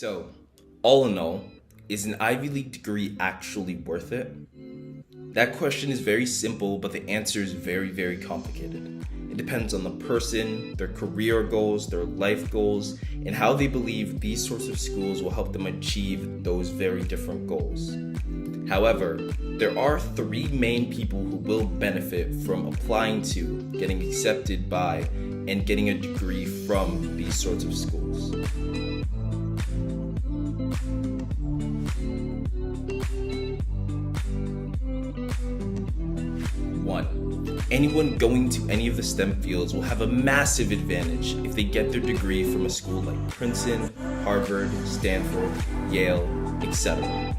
So, all in all, is an Ivy League degree actually worth it? That question is very simple, but the answer is very, very complicated. It depends on the person, their career goals, their life goals, and how they believe these sorts of schools will help them achieve those very different goals. However, there are three main people who will benefit from applying to, getting accepted by, and getting a degree from these sorts of schools. One, anyone going to any of the STEM fields will have a massive advantage if they get their degree from a school like Princeton, Harvard, Stanford, Yale, etc.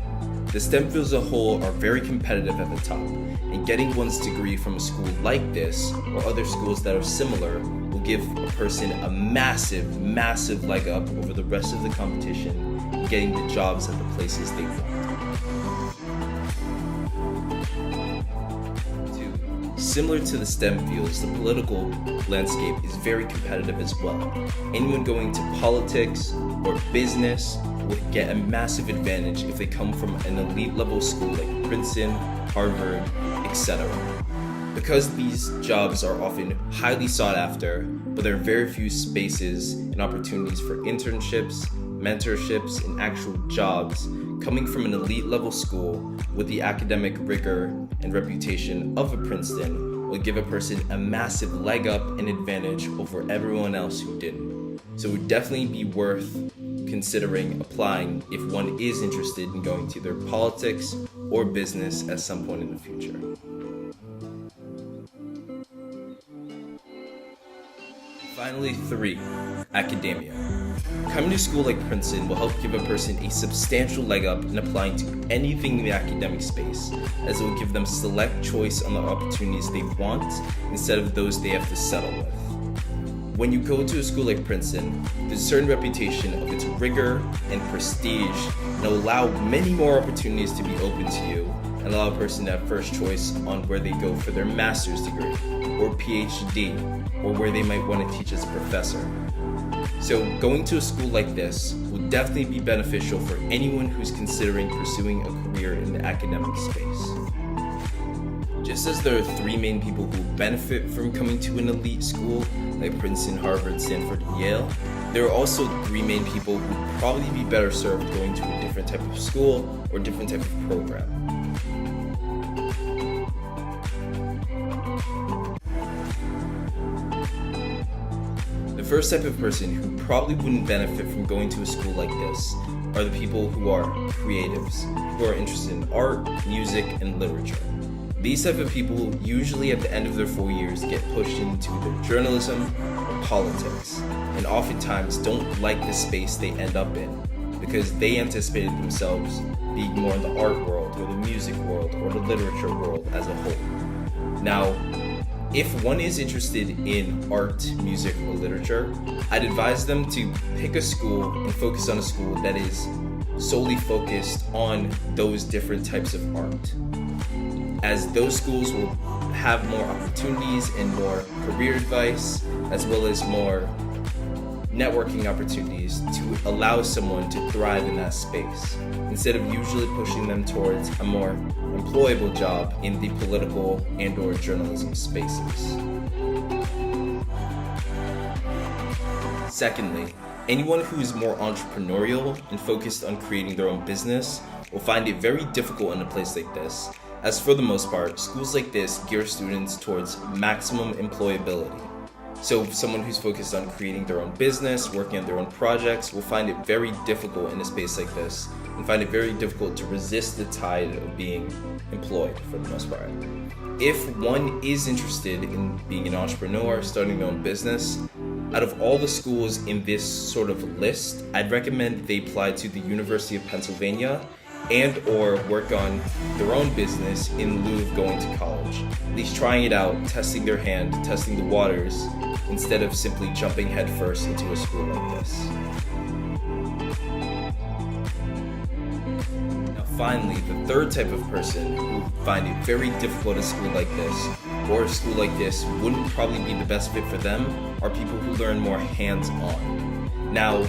The STEM fields as a whole are very competitive at the top, and getting one's degree from a school like this or other schools that are similar will give a person a massive leg up over the rest of the competition in getting the jobs at the places they want. Similar to the STEM fields, the political landscape is very competitive as well. Anyone going to politics or business will get a massive advantage if they come from an elite level school like Princeton, Harvard, etc. Because these jobs are often highly sought after, but there are very few spaces and opportunities for internships, mentorships, and actual jobs, coming from an elite level school with the academic rigor and reputation of a Princeton will give a person a massive leg up and advantage over everyone else who didn't. So it would definitely be worth considering applying if one is interested in going to either politics or business at some point in the future. Finally, 3, academia. Coming to school like Princeton will help give a person a substantial leg up in applying to anything in the academic space, as it will give them select choice on the opportunities they want instead of those they have to settle with. When you go to a school like Princeton, there's a certain reputation of its rigor and prestige, and will allow many more opportunities to be open to you and allow a person to have first choice on where they go for their master's degree or PhD, or where they might want to teach as a professor. So going to a school like this will definitely be beneficial for anyone who's considering pursuing a career in the academic space. Just as there are 3 main people who benefit from coming to an elite school like Princeton, Harvard, Stanford, and Yale, there are also 3 main people who would probably be better served going to a different type of school or different type of program. The first type of person who probably wouldn't benefit from going to a school like this are the people who are creatives, who are interested in art, music, and literature. These type of people usually at the end of their 4 years get pushed into either journalism or politics, and oftentimes don't like the space they end up in because they anticipated themselves being more in the art world or the music world or the literature world as a whole. Now, if one is interested in art, music, or literature, I'd advise them to pick a school and focus on a school that is solely focused on those different types of art, as those schools will have more opportunities and more career advice, as well as more networking opportunities to allow someone to thrive in that space, instead of usually pushing them towards a more employable job in the political and or journalism spaces. Secondly, anyone who is more entrepreneurial and focused on creating their own business will find it very difficult in a place like this, as for the most part, schools like this gear students towards maximum employability. So someone who's focused on creating their own business, working on their own projects, will find it very difficult in a space like this and find it very difficult to resist the tide of being employed for the most part. If one is interested in being an entrepreneur, starting their own business, out of all the schools in this sort of list, I'd recommend they apply to the University of Pennsylvania and or work on their own business in lieu of going to college. At least trying it out, testing their hand, testing the waters, instead of simply jumping headfirst into a school like this. Now finally, the third type of person who find it very difficult at a school like this, or a school like this wouldn't probably be the best fit for them, are people who learn more hands-on. Now,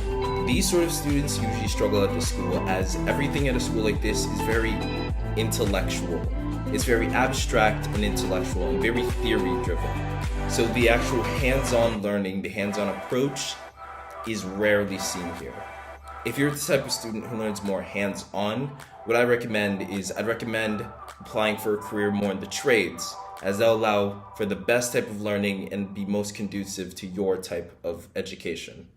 these sort of students usually struggle at the school, as everything at a school like this is very intellectual. It's very abstract and intellectual and very theory-driven. So the actual hands-on learning, the hands-on approach, is rarely seen here. If you're the type of student who learns more hands-on, what I'd recommend applying for a career more in the trades, as they'll allow for the best type of learning and be most conducive to your type of education.